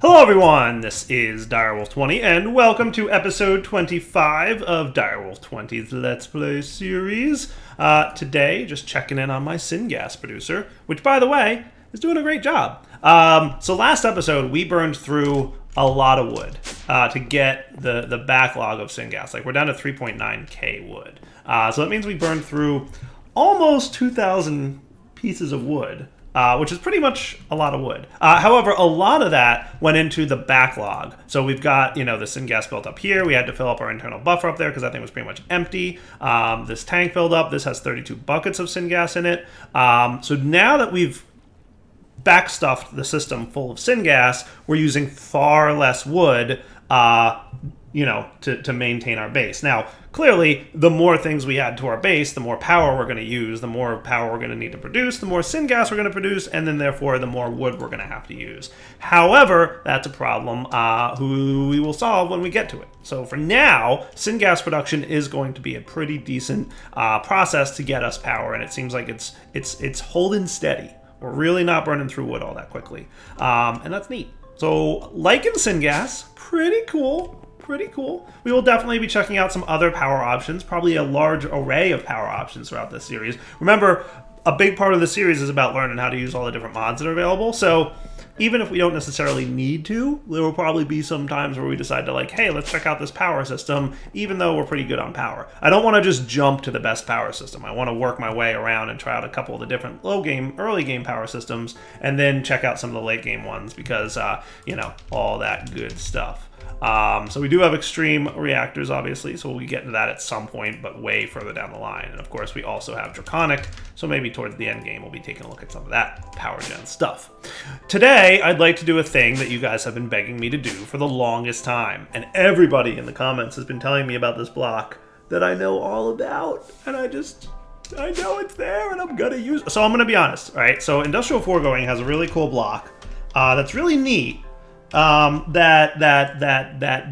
Hello everyone, this is Direwolf20 and welcome to episode 25 of Direwolf20's Let's Play series. Today, just checking in on my syngas producer, which by the way, is doing a great job. So last episode, we burned through a lot of wood to get the backlog of syngas. Like we're down to 3.9k wood. So that means we burned through almost 2,000 pieces of wood. Which is pretty much a lot of wood. However, a lot of that went into the backlog. So we've got, the syngas built up here. We had to fill up our internal buffer up there because that thing was pretty much empty. This tank filled up. This has 32 buckets of syngas in it. So now that we've backstuffed the system full of syngas, we're using far less wood, to maintain our base. Now, clearly, the more things we add to our base, the more power we're going to use, the more power we're going to need to produce, the more syngas we're going to produce, and then therefore the more wood we're going to have to use. However, that's a problem who we will solve when we get to it. So for now, syngas production is going to be a pretty decent process to get us power, and it seems like it's holding steady. We're really not burning through wood all that quickly, and that's neat. So, like in syngas, pretty cool. Pretty cool. We will definitely be checking out some other power options, probably a large array of power options throughout this series. Remember, a big part of the series is about learning how to use all the different mods that are available, so even if we don't necessarily need to, there will probably be some times where we decide to hey, let's check out this power system, even though we're pretty good on power. I don't want to just jump to the best power system. I want to work my way around and try out a couple of the different early game power systems, and then check out some of the late game ones because, all that good stuff. So we do have extreme reactors, obviously, so we'll get into that at some point, but way further down the line. And of course, we also have draconic, so maybe towards the end game, we'll be taking a look at some of that power gen stuff. Today, I'd like to do a thing that you guys have been begging me to do for the longest time, and everybody in the comments has been telling me about this block that I know all about, and I know it's there, and I'm gonna use it. So I'm gonna be honest, right? So Industrial Foregoing has a really cool block that's really neat. That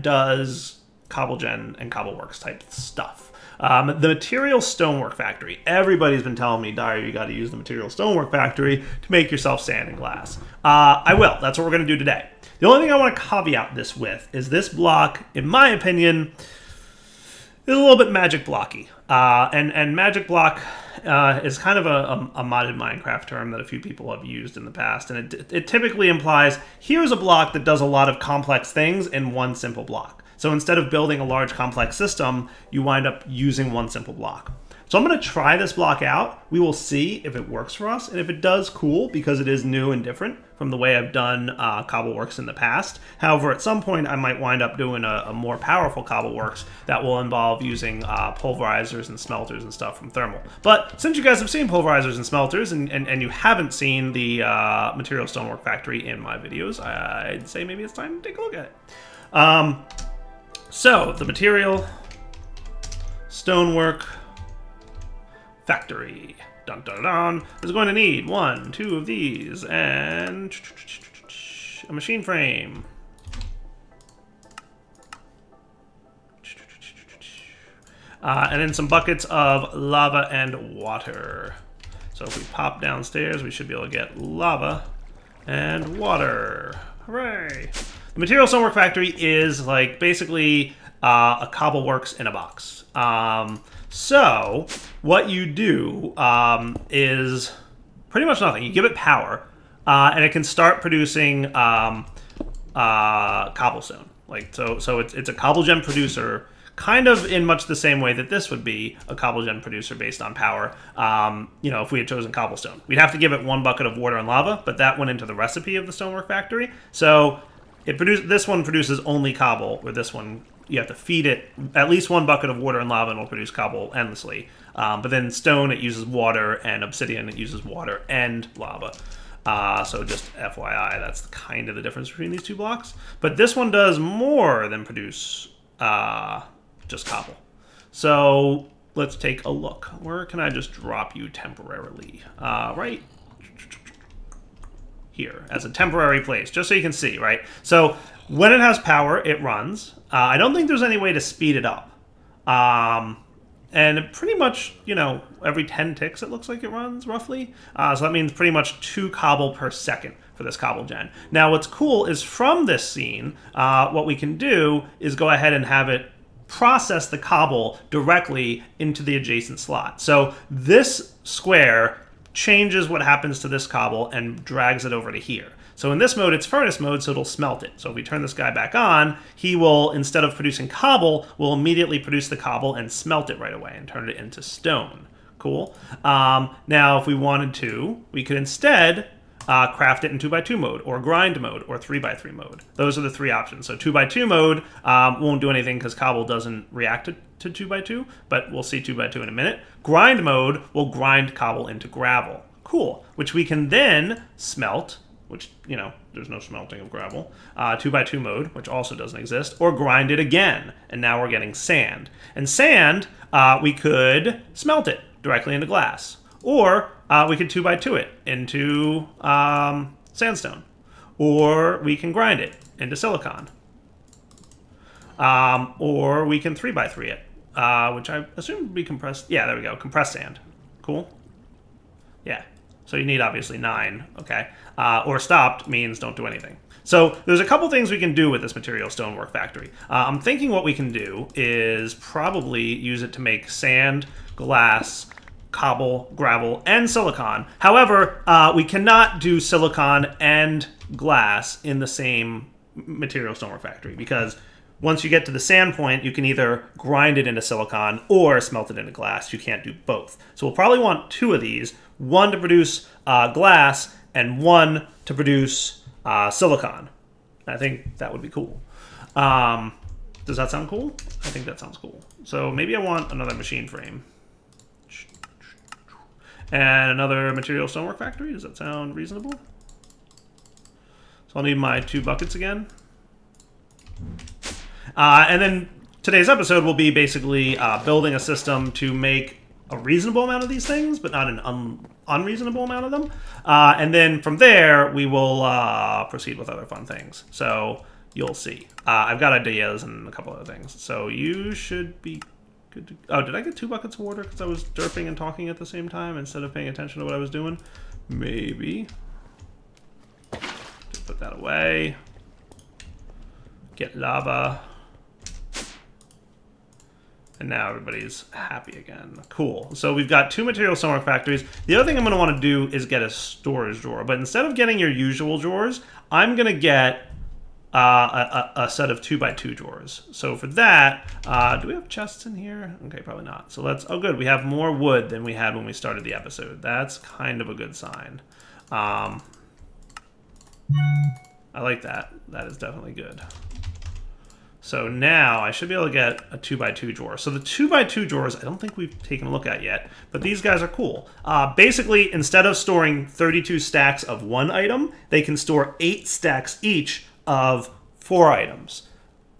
does Cobblegen and Cobbleworks type stuff. The Material Stonework Factory. Everybody's been telling me, Dyer, you got to use the Material Stonework Factory to make yourself sand and glass. I will. That's what we're going to do today. The only thing I want to caveat this with is this block, in my opinion, is a little bit magic blocky. And magic block is kind of a modded Minecraft term that a few people have used in the past. And it typically implies, here's a block that does a lot of complex things in one simple block. So instead of building a large complex system, you wind up using one simple block. So I'm going to try this block out. We will see if it works for us. And if it does, cool, because it is new and different from the way I've done Cobbleworks in the past. However, at some point, I might wind up doing a more powerful Cobbleworks that will involve using pulverizers and smelters and stuff from thermal. But since you guys have seen pulverizers and smelters and you haven't seen the Material Stonework Factory in my videos, I'd say maybe it's time to take a look at it. So, the Material Stonework Factory, dun dun dun, is going to need 1, 2 of these, and a machine frame. And then some buckets of lava and water. So if we pop downstairs, we should be able to get lava and water. Hooray! The Material Stonework Factory is basically a Cobbleworks in a box. So what you do is pretty much nothing. You give it power, and it can start producing cobblestone. So it's a Cobblegen producer, kind of in much the same way that this would be a Cobblegen producer based on power. If we had chosen cobblestone, we'd have to give it 1 bucket of water and lava, but that went into the recipe of the Stonework Factory. So this one produces only cobble, where this one, you have to feed it at least 1 bucket of water and lava and it'll produce cobble endlessly. But then stone, it uses water, and obsidian, it uses water and lava. So just FYI, that's kind of the difference between these two blocks. But this one does more than produce just cobble. So let's take a look. Where can I just drop you temporarily? Right here as a temporary place, just so you can see, right? So when it has power, it runs. I don't think there's any way to speed it up. And pretty much, every 10 ticks it looks like it runs, roughly. So that means pretty much 2 cobble per second for for this cobble gen. Now what's cool is from this scene, what we can do is go ahead and have it process the cobble directly into the adjacent slot. So this square changes what happens to this cobble and drags it over to here. So in this mode, it's furnace mode, so it'll smelt it. So if we turn this guy back on, he will, instead of producing cobble, will immediately produce the cobble and smelt it right away and turn it into stone. Cool. Now, if we wanted to, we could instead craft it in 2x2 mode, or grind mode, or 3x3 mode. Those are the three options. So 2x2 mode won't do anything because cobble doesn't react to 2x2, but we'll see 2x2 in a minute. Grind mode will grind cobble into gravel. Cool. Which we can then smelt, which, you know, there's no smelting of gravel. 2x2 mode, which also doesn't exist, or grind it again. And now we're getting sand. And sand, we could smelt it directly into glass. Or we could 2x2 it into sandstone. Or we can grind it into silicon. Or we can 3x3 it, which I assume would be compressed. Yeah, there we go. Compressed sand. Cool. Yeah. So you need, obviously, 9. Okay. Or stopped means don't do anything. So there's a couple things we can do with this material stonework factory. I'm thinking what we can do is probably use it to make sand, glass, cobble, gravel, and silicon. However, we cannot do silicon and glass in the same material stonework factory, because once you get to the sand point, you can either grind it into silicon or smelt it into glass. You can't do both. So we'll probably want 2 of these, one to produce glass and one to produce silicon. I think that would be cool. Does that sound cool? I think that sounds cool. So maybe I want another machine frame. And another material stonework factory. Does that sound reasonable? So I'll need my 2 buckets again. And then today's episode will be basically building a system to make a reasonable amount of these things, but not an unreasonable amount of them. And then from there, we will proceed with other fun things. So you'll see. I've got ideas and a couple other things. So you should be good to... Oh, did I get 2 buckets of water because I was derping and talking at the same time instead of paying attention to what I was doing? Maybe. Just put that away. Get lava. And now everybody's happy again. Cool. So we've got 2 material stonework factories. The other thing I'm going to want to do is get a storage drawer. But instead of getting your usual drawers, I'm going to get a set of 2x2 drawers. So for that, do we have chests in here? Okay, probably not. So let's... Oh, good. We have more wood than we had when we started the episode. That's kind of a good sign. I like that. That is definitely good. So now I should be able to get a 2x2 drawer. So the 2x2 drawers, I don't think we've taken a look at yet, but these guys are cool. Basically, instead of storing 32 stacks of 1 item, they can store 8 stacks each of 4 items,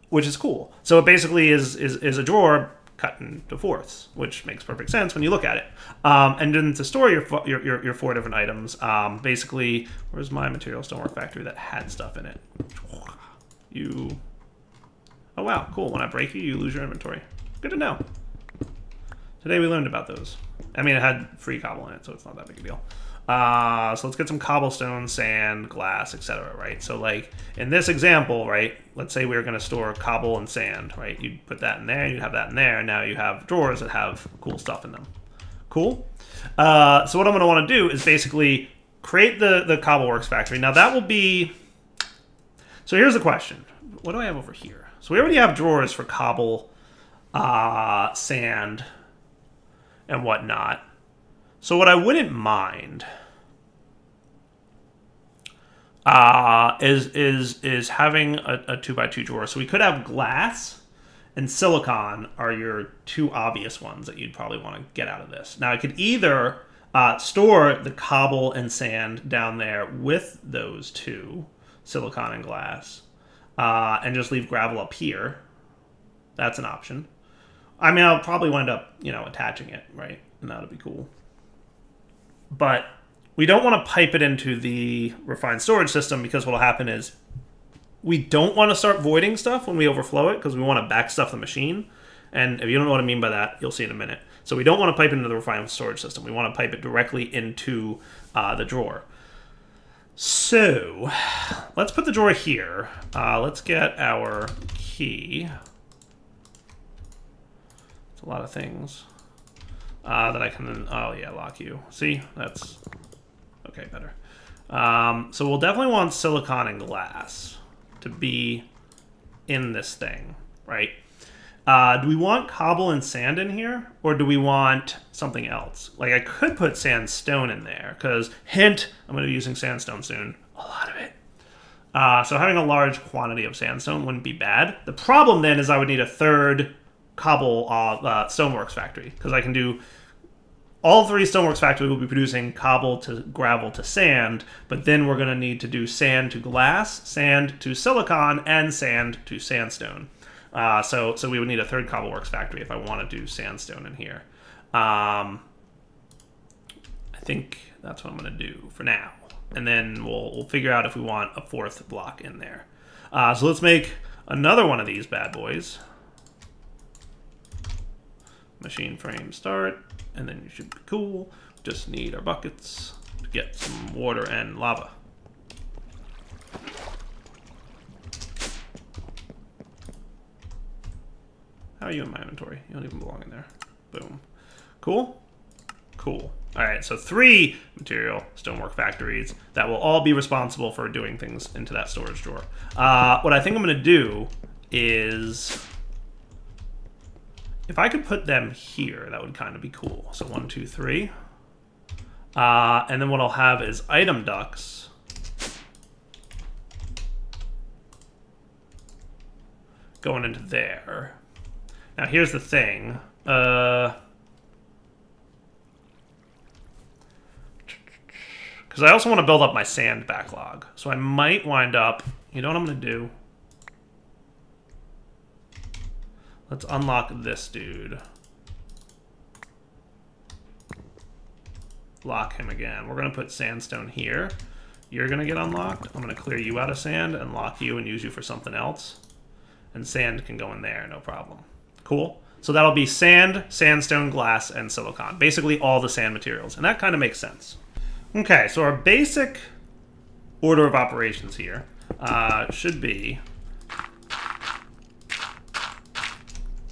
which is cool. So it basically is a drawer cut into fourths, which makes perfect sense when you look at it. And then to store your 4 different items, basically, where's my material stonework factory that had stuff in it? Oh wow, cool. When I break you, you lose your inventory. Good to know. Today we learned about those. I mean, it had free cobble in it, so it's not that big a deal. So let's get some cobblestone, sand, glass, etc., right? So like, in this example, right, let's say we were going to store cobble and sand, right? You'd put that in there, you'd have that in there, and now you have drawers that have cool stuff in them. Cool? So what I'm going to want to do is basically create the Cobbleworks factory. Now that will be... So here's the question. What do I have over here? So we already have drawers for cobble, sand, and whatnot. So what I wouldn't mind is having a 2x2 drawer. So we could have glass and silicon are your 2 obvious ones that you'd probably want to get out of this. Now I could either store the cobble and sand down there with those 2, silicon and glass, and just leave gravel up here. That's an option. I mean, I'll probably wind up, you know, attaching it, right? And that'll be cool. But we don't want to pipe it into the refined storage system, because what will happen is we don't want to start voiding stuff when we overflow it, because we want to backstuff the machine. And if you don't know what I mean by that, you'll see in a minute. So we don't want to pipe it into the refined storage system. We want to pipe it directly into the drawer. So let's put the drawer here. Let's get our key. It's a lot of things that I can, oh yeah, lock you. See, that's, okay, better. So we'll definitely want silicon and glass to be in this thing, right? Do we want cobble and sand in here, or do we want something else? Like, I could put sandstone in there, because, hint, I'm going to be using sandstone soon. A lot of it. So having a large quantity of sandstone wouldn't be bad. The problem, then, is I would need a third cobble stoneworks factory, because I can do... All three stoneworks factory will be producing cobble to gravel to sand, but then we're going to need to do sand to glass, sand to silicon, and sand to sandstone. So we would need a third Cobbleworks factory if I want to do sandstone in here. I think that's what I'm going to do for now. And then we'll figure out if we want a fourth block in there. So let's make another one of these bad boys. Machine frame start, and then you should be cool. Just need our buckets to get some water and lava. How are you in my inventory? You don't even belong in there. Boom. Cool? Cool. All right, so 3 material stonework factories that will all be responsible for doing things into that storage drawer. What I think I'm going to do is... If I could put them here, that would kind of be cool. So 1, 2, 3. And then what I'll have is item ducts. Going into there. Now here's the thing. Because I also want to build up my sand backlog. So I might wind up... You know what I'm going to do? Let's unlock this dude. Lock him again. We're going to put sandstone here. You're going to get unlocked. I'm going to clear you out of sand and lock you and use you for something else. And sand can go in there, no problem. Cool. So that'll be sand, sandstone, glass, and silicon. Basically all the sand materials. And that kind of makes sense. Okay, so our basic order of operations here should be...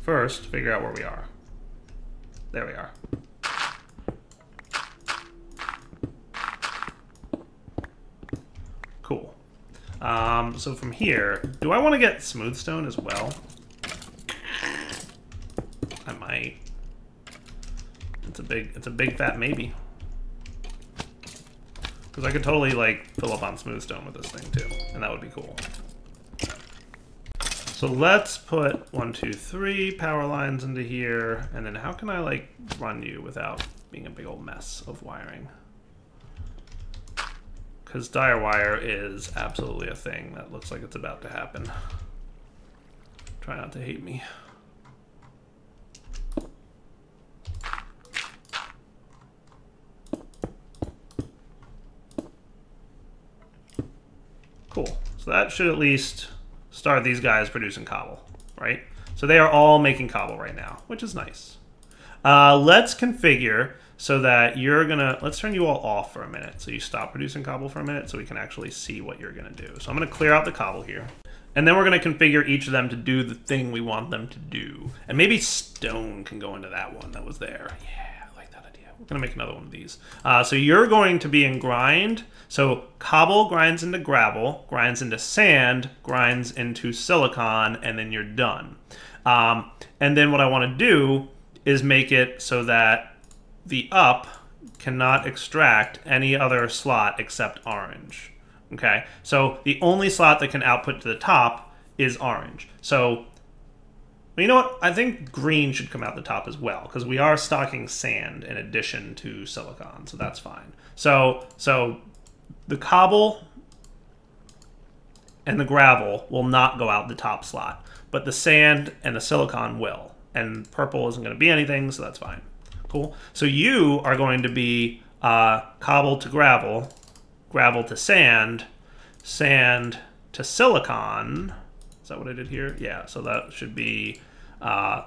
First, figure out where we are. There we are. Cool. So from here, do I want to get smooth stone as well? I might. It's a big fat maybe. Because I could totally like fill up on smooth stone with this thing too, and that would be cool. So let's put 1, 2, 3 power lines into here, and then how can I like run you without being a big old mess of wiring? Because dire wire is absolutely a thing that looks like it's about to happen. Try not to hate me. Cool. So that should at least start these guys producing cobble, right? So they are all making cobble right now, which is nice. Let's configure so that you're gonna, let's turn you all off for a minute. So you stop producing cobble for a minute so we can actually see what you're gonna do. So I'm gonna clear out the cobble here. And then we're gonna configure each of them to do the thing we want them to do. And maybe stone can go into that one that was there. Yeah, I like that idea. We're gonna make another one of these. So you're going to be in grind. So cobble grinds into gravel, grinds into sand, grinds into silicon, and then you're done. And then what I want to do is make it so that the up cannot extract any other slot except orange. Okay, so the only slot that can output to the top is orange. So, well, you know what? I think green should come out the top as well, because we are stocking sand in addition to silicon, so that's fine. So the cobble and the gravel will not go out the top slot, but the sand and the silicon will. And purple isn't going to be anything, so that's fine. Cool. So you are going to be cobble to gravel, gravel to sand, sand to silicon. Is that what I did here? Yeah, so that should be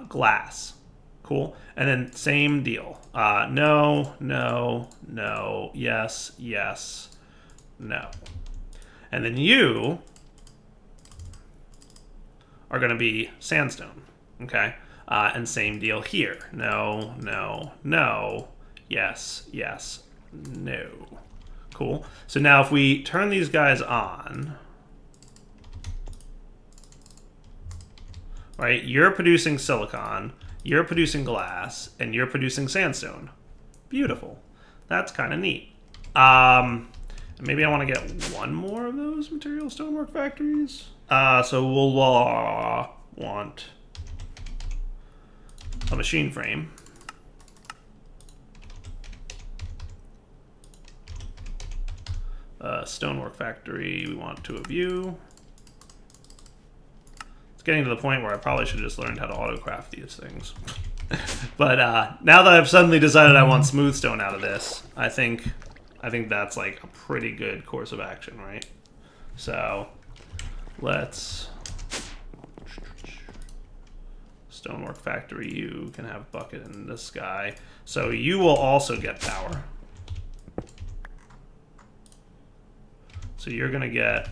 glass. Cool. And then same deal. No, no, no, yes, yes. no. And then you are going to be sandstone, okay? And same deal here. No, no, no. Yes, yes, no. Cool. So now if we turn these guys on, right, you're producing silicon, you're producing glass, and you're producing sandstone. Beautiful. That's kind of neat. Maybe I want to get one more of those material stonework factories. So we'll want a machine frame. Stonework factory, we want 2 of you. It's getting to the point where I probably should have just learned how to autocraft these things. But now that I've suddenly decided I want smooth stone out of this, I think that's like a pretty good course of action, right? So let's stonework factory, you can have bucket in this guy. So you will also get power. So you're gonna get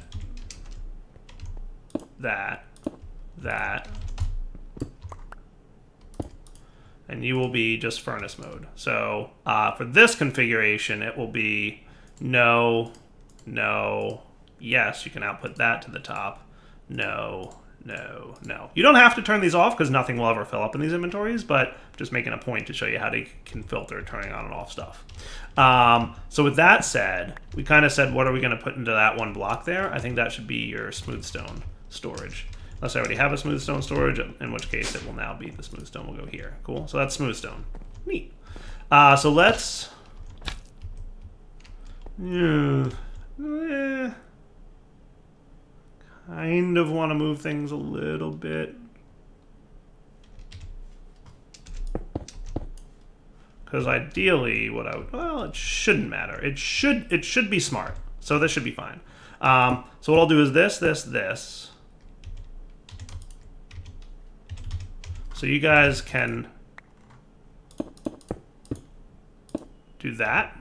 that, and you will be just furnace mode. So for this configuration, it will be no, no, yes, you can output that to the top, no, no, no. You don't have to turn these off because nothing will ever fill up in these inventories, but just making a point to show you how to can filter turning on and off stuff. So with that said, we kind of said what are we going to put into that one block there. I think that should be your smooth stone storage. Unless I already have a smooth stone storage, in which case it will now be the smooth stone will go here. Cool. So that's smooth stone. Neat. So let's kind of want to move things a little bit. Because ideally, what I would, well, it shouldn't matter. It should be smart. So this should be fine. So what I'll do is this. So you guys can do that.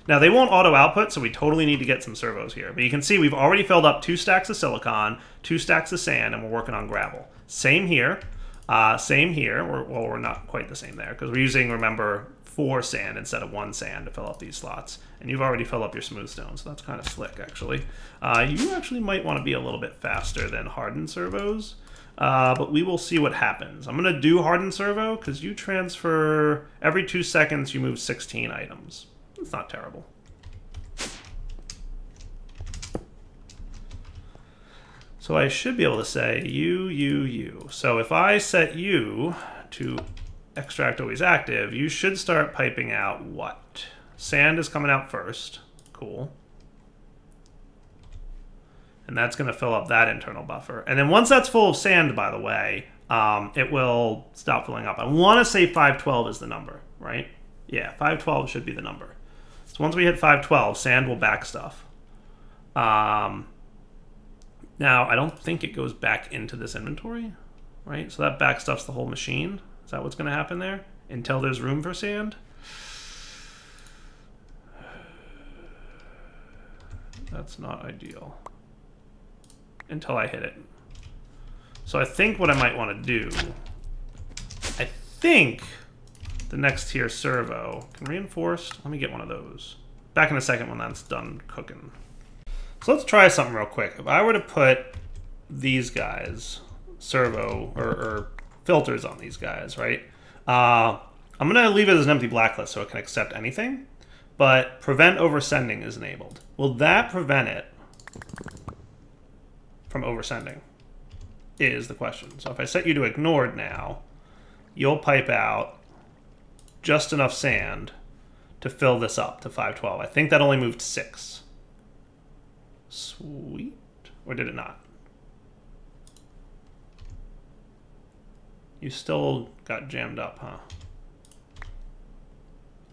Now they won't auto output, so we totally need to get some servos here. But you can see we've already filled up 2 stacks of silicon, 2 stacks of sand, and we're working on gravel. Same here. Same here. Well, we're not quite the same there because we're using, remember, 4 sand instead of 1 sand to fill up these slots. And you've already filled up your smooth stone, so that's kind of slick, actually. You actually might want to be a little bit faster than hardened servos, but we will see what happens. I'm going to do hardened servo because you transfer every 2 seconds, you move 16 items. It's not terrible. So I should be able to say you. So if I set you to extract always active, you should start piping out what? Sand is coming out first. Cool. And that's going to fill up that internal buffer. And then once that's full of sand, by the way, it will stop filling up. I want to say 512 is the number, right? Yeah, 512 should be the number. So once we hit 512, sand will back stuff. Now, I don't think it goes back into this inventory, right? So that back stuffs the whole machine. Is that what's going to happen there? Until there's room for sand? That's not ideal. Until I hit it. So I think what I might want to do, I think the next tier servo can reinforced. Let me get one of those. Back in a second when that's done cooking. So let's try something real quick. If I were to put these guys, servo or filters on these guys, right? I'm going to leave it as an empty blacklist so it can accept anything, but prevent oversending is enabled. Will that prevent it from oversending is the question. So if I set you to ignored now, you'll pipe out just enough sand to fill this up to 512. I think that only moved 6. Sweet. Or did it not? You still got jammed up, huh?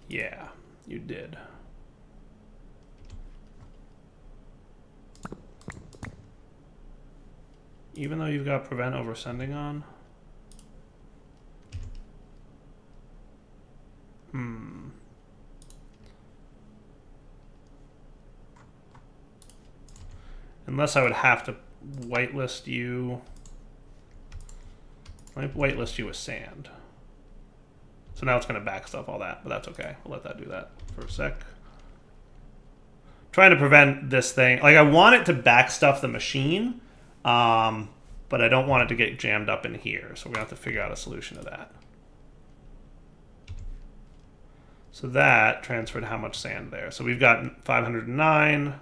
Yeah, you did. Even though you've got prevent oversending on? Unless I would have to whitelist you. I whitelist you with sand. So now it's going to back stuff all that, but that's okay. We'll let that do that for a sec. Trying to prevent this thing. Like, I want it to back stuff the machine, but I don't want it to get jammed up in here. So we're going to have to figure out a solution to that. So that transferred how much sand there. So we've got 509.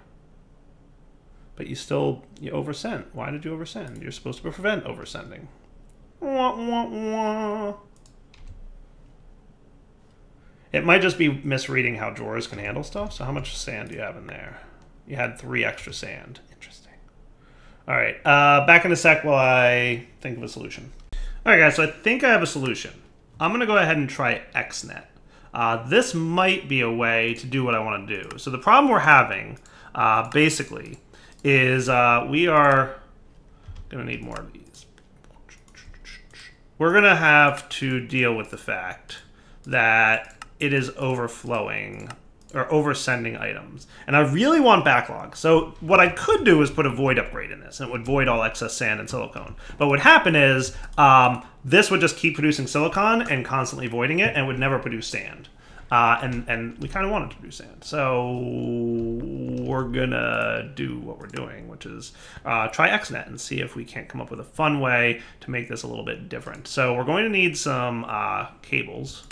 But you oversend. Why did you oversend? You're supposed to prevent oversending. Wah, wah, wah. It might just be misreading how drawers can handle stuff. So how much sand do you have in there? You had 3 extra sand. Interesting. All right. Back in a sec while I think of a solution. All right, guys. So I think I have a solution. I'm going to go ahead and try XNet. This might be a way to do what I want to do. So the problem we're having, basically, is we are going to need more of these. We're going to have to deal with the fact that it is overflowing or oversending items. And I really want backlog. So what I could do is put a void upgrade in this, and it would void all excess sand and silicone. But what would happen is this would just keep producing silicon and constantly voiding it, and would never produce sand. And we kind of wanted to produce sand. So we're going to do what we're doing, which is try XNet and see if we can't come up with a fun way to make this a little bit different. So we're going to need some cables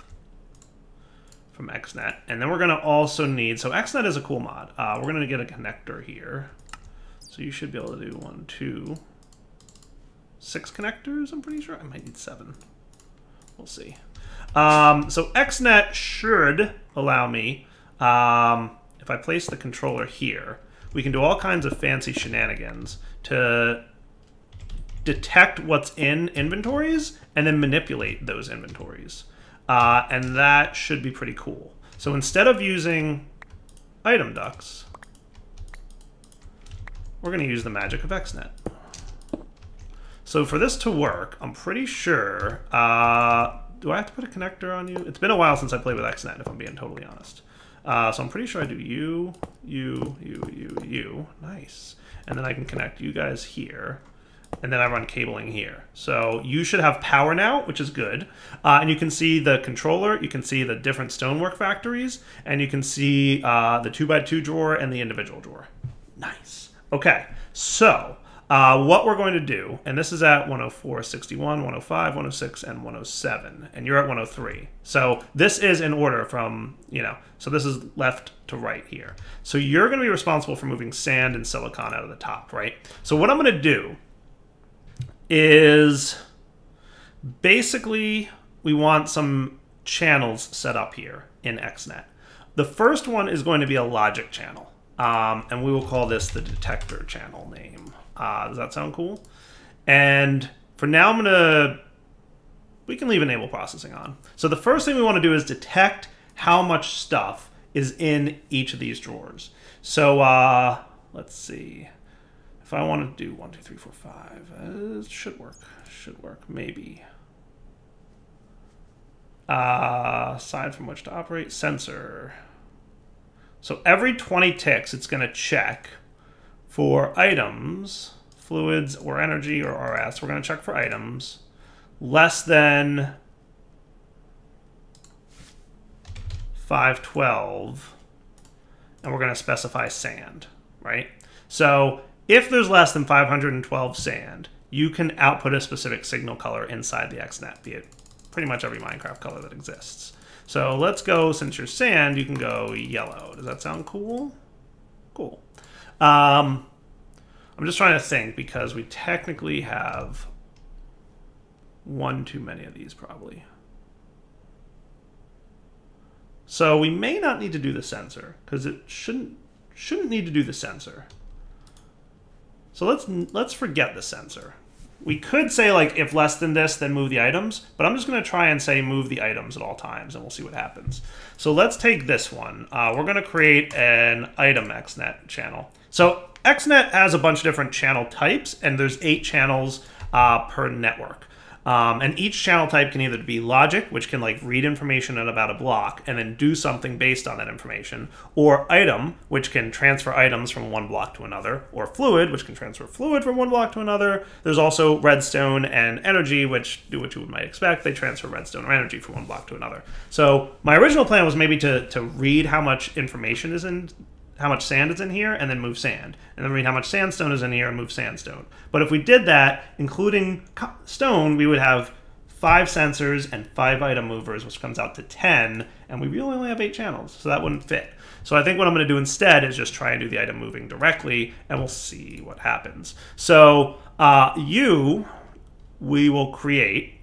from XNet. And then we're going to also need, so XNet is a cool mod. We're going to get a connector here. So you should be able to do 1, 2, 6 connectors, I'm pretty sure. I might need 7. We'll see. So XNet should allow me, if I place the controller here, we can do all kinds of fancy shenanigans to detect what's in inventories and then manipulate those inventories. And that should be pretty cool. So instead of using item ducts, we're going to use the magic of XNet. So for this to work, I'm pretty sure... do I have to put a connector on you? It's been a while since I played with XNet, if I'm being totally honest. So I'm pretty sure I do you. Nice. And then I can connect you guys here. And then I run cabling here. So you should have power now, which is good. And you can see the controller. You can see the different stonework factories. And you can see the 2x2 drawer and the individual drawer. Nice. Okay, so... what we're going to do, and this is at 104, 61, 105, 106, and 107, and you're at 103. So this is in order from, so this is left to right here. So you're going to be responsible for moving sand and silicon out of the top, right? So what I'm going to do is basically we want some channels set up here in XNet. The first one is going to be a logic channel, and we will call this the detector channel name. Does that sound cool? And for now, we can leave enable processing on. So the first thing we want to do is detect how much stuff is in each of these drawers. So let's see. If I want to do 1, 2, 3, 4, 5, it should work. Should work, maybe. Side from which to operate, sensor. So every 20 ticks, it's going to check for items, fluids or energy or RS. We're going to check for items less than 512, and we're going to specify sand, right? So if there's less than 512 sand, you can output a specific signal color inside the XNet, be it pretty much every Minecraft color that exists. So let's go, since you're sand, you can go yellow. Does that sound cool? Cool. I'm just trying to think, because we technically have one too many of these, probably. So we may not need to do the sensor, because it shouldn't need to do the sensor. So let's forget the sensor. We could say, like, if less than this, then move the items, but I'm just going to try and say move the items at all times, and we'll see what happens. So let's take this one. We're going to create an item XNet channel. So XNet has a bunch of different channel types, and there's 8 channels per network. And each channel type can either be logic, which can like read information about a block and then do something based on that information, or item, which can transfer items from one block to another, or fluid, which can transfer fluid from one block to another. There's also redstone and energy, which do what you might expect. They transfer redstone or energy from one block to another. So my original plan was maybe to read how much information is in, how much sand is in here, and then move sand. And then read how much sandstone is in here and move sandstone. But if we did that, including stone, we would have 5 sensors and 5 item movers, which comes out to 10, and we really only have 8 channels, so that wouldn't fit. So I think what I'm going to do instead is just try and do the item moving directly, and we'll see what happens. So we will create.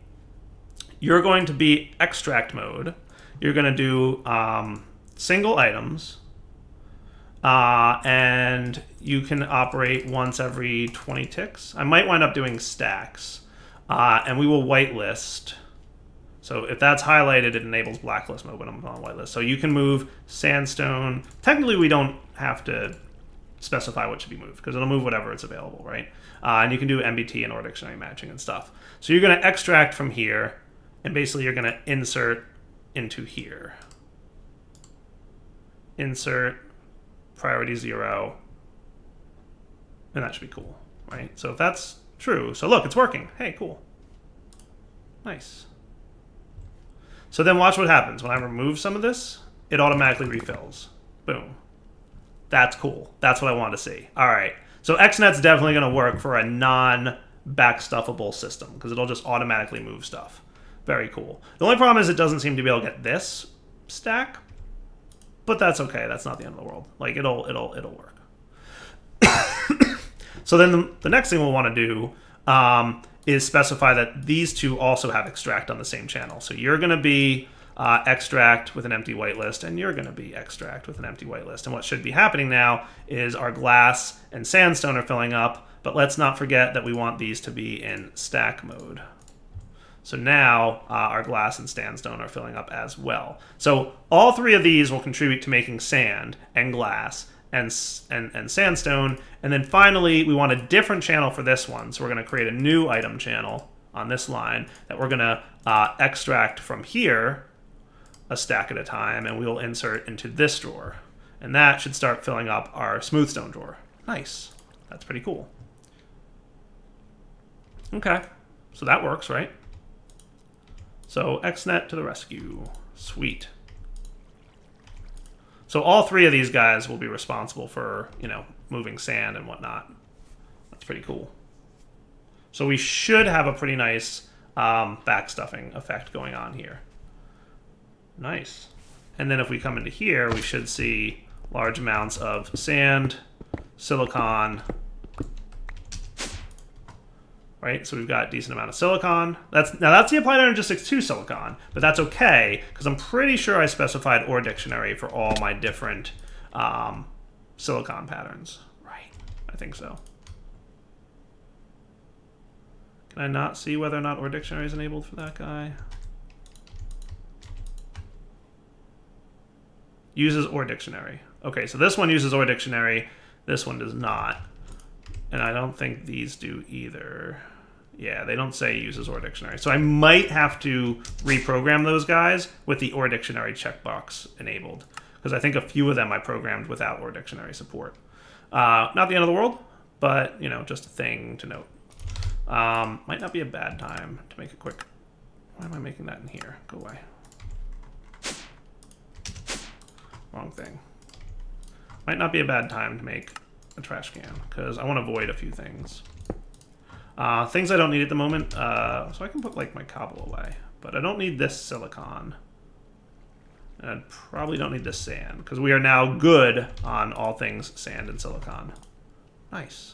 You're going to be extract mode. You're going to do single items. And you can operate once every 20 ticks. I might wind up doing stacks. And we will whitelist. So if that's highlighted, it enables blacklist mode when I'm on whitelist. So you can move sandstone. Technically, we don't have to specify what should be moved, because it'll move whatever it's available, right? And you can do MBT and or dictionary matching and stuff. So you're going to extract from here, and basically you're going to insert into here. Insert. Priority 0, and that should be cool, right? So if that's true, so look, it's working. Hey, cool. Nice. So then watch what happens. When I remove some of this, it automatically refills. Boom. That's cool. That's what I want to see. All right. So XNet's definitely going to work for a non-backstuffable system, because it'll just automatically move stuff. Very cool. The only problem is it doesn't seem to be able to get this stack. But that's okay. That's not the end of the world. Like it'll work. So then the next thing we'll want to do is specify that these two also have extract on the same channel. So you're going to be extract with an empty whitelist, and you're going to be extract with an empty whitelist. And what should be happening now is our glass and sandstone are filling up. But let's not forget that we want these to be in stack mode. So now our glass and sandstone are filling up as well. So all 3 of these will contribute to making sand and glass and sandstone. And then finally, we want a different channel for this one. So we're going to create a new item channel on this line that we're going to extract from here a stack at a time, and we'll insert into this drawer. And that should start filling up our smoothstone drawer. Nice. That's pretty cool. Okay. So that works, right? So XNet to the rescue. Sweet. So all 3 of these guys will be responsible for, you know, moving sand and whatnot. That's pretty cool. So we should have a pretty nice backstuffing effect going on here. Nice. And then if we come into here, we should see large amounts of sand, silicon. Right, so we've got a decent amount of silicon. That's the applied energistics to silicon, but that's okay, because I'm pretty sure I specified OR dictionary for all my different silicon patterns. Right, I think so. Can I not see whether or not OR dictionary is enabled for that guy? Uses OR dictionary. Okay, so this one uses OR dictionary, this one does not. And I don't think these do either. Yeah, they don't say uses OR dictionary. So I might have to reprogram those guys with the OR dictionary checkbox enabled, because I think a few of them I programmed without OR dictionary support. Not the end of the world, but, you know, just a thing to note. Might not be a bad time to make a quick... Why am I making that in here? Go away. Wrong thing. Might not be a bad time to make a trash can, because I want to avoid a few things. Things I don't need at the moment, so I can put like my cobble away, but I don't need this silicon. And I probably don't need this sand, because we are now good on all things sand and silicon. Nice.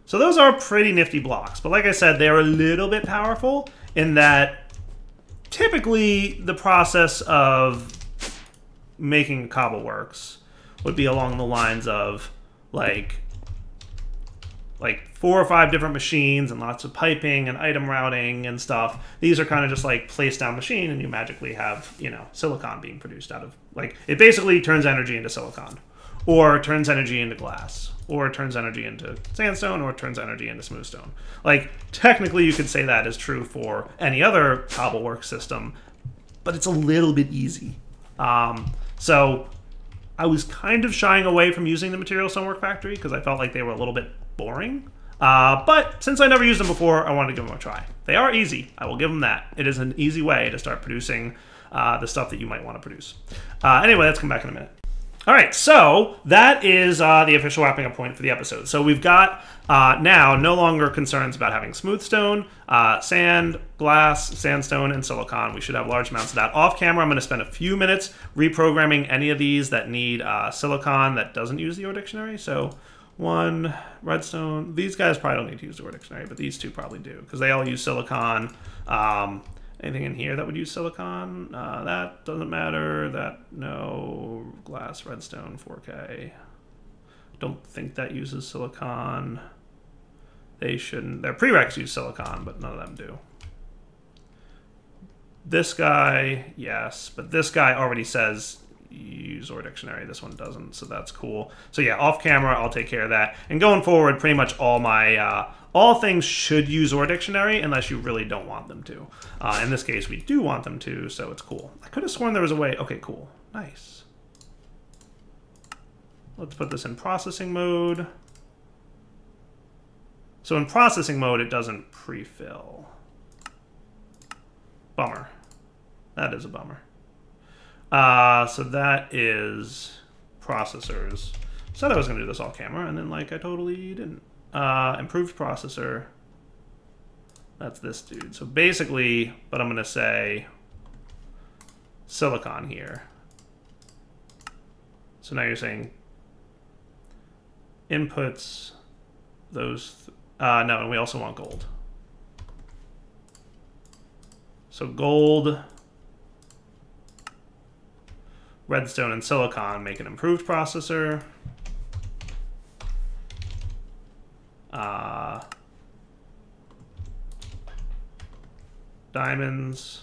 So those are pretty nifty blocks, but like I said, they're a little bit powerful in that typically the process of making Cobbleworks would be along the lines of like 4 or 5 different machines and lots of piping and item routing and stuff. These are kind of just like place down machine, and you magically have, you know, silicon being produced out of, like, it basically turns energy into silicon or turns energy into glass. or it turns energy into sandstone, or it turns energy into smoothstone. Like, technically you could say that is true for any other Cobbleworks system, but it's a little bit easy. So I was kind of shying away from using the Material Stonework Factory because I felt like they were a little bit boring. But since I never used them before, I wanted to give them a try. They are easy. I will give them that. It is an easy way to start producing the stuff that you might want to produce. Anyway, let's come back in a minute. All right, so that is the official wrapping up point for the episode. So we've got now no longer concerns about having smooth stone, sand, glass, sandstone, and silicon. We should have large amounts of that. Off camera, I'm going to spend a few minutes reprogramming any of these that need silicon that doesn't use the Ore Dictionary. So 1, redstone. These guys probably don't need to use the Ore Dictionary, but these two probably do because they all use silicon. Anything in here that would use silicon? That doesn't matter. That, no. Glass, redstone, 4K. Don't think that uses silicon. They shouldn't. Their prereqs use silicon, but none of them do. This guy, yes. But this guy already says use Ore Dictionary. This one doesn't, so that's cool. So yeah, off camera, I'll take care of that. And going forward, pretty much all my... all things should use Ore Dictionary unless you really don't want them to. In this case, we do want them to, so it's cool. I could have sworn there was a way. Okay, cool. Nice. Let's put this in processing mode. So in processing mode, it doesn't pre-fill. Bummer. That is a bummer. So that is processors. Said I was going to do this off camera, and then like I totally didn't. Improved processor. That's this dude. So basically, but I'm going to say silicon here. So now you're saying inputs, those, no, and we also want gold. So gold, redstone, and silicon make an improved processor. Diamonds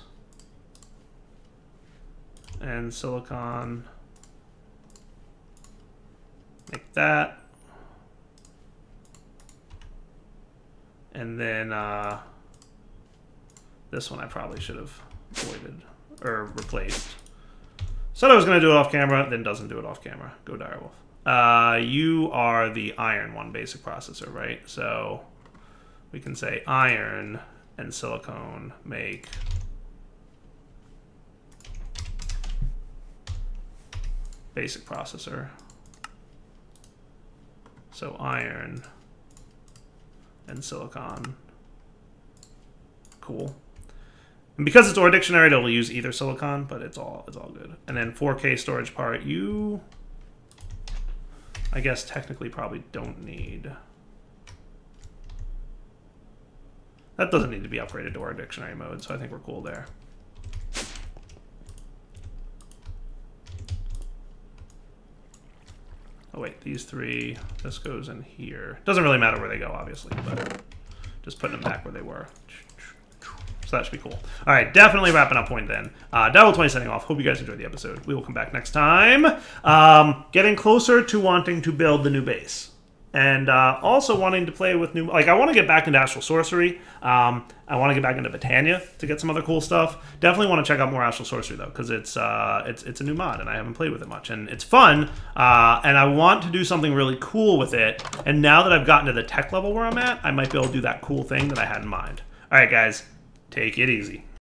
and silicon make that, and then this one I probably should have avoided or replaced. Said I was going to do it off camera, then doesn't do it off camera. Go Direwolf. You are the iron one basic processor, right? So we can say iron and silicone make basic processor. So iron and silicon. Cool. And because it's Ore Dictionary, it'll use either silicon, but it's all good. And then 4K storage part, you I guess technically probably don't need. That doesn't need to be upgraded to Ore Dictionary mode, so I think we're cool there. Oh wait, these three, this goes in here. Doesn't really matter where they go, obviously, but just putting them back where they were. So that should be cool. All right, definitely wrapping up point then. Devil20 signing off. Hope you guys enjoyed the episode. We will come back next time. Getting closer to wanting to build the new base. And also wanting to play with new... Like, I want to get back into Astral Sorcery. I want to get back into Botania to get some other cool stuff. Definitely want to check out more Astral Sorcery, though, because it's a new mod, and I haven't played with it much. And it's fun, and I want to do something really cool with it. And now that I've gotten to the tech level where I'm at, I might be able to do that cool thing that I had in mind. All right, guys. Take it easy.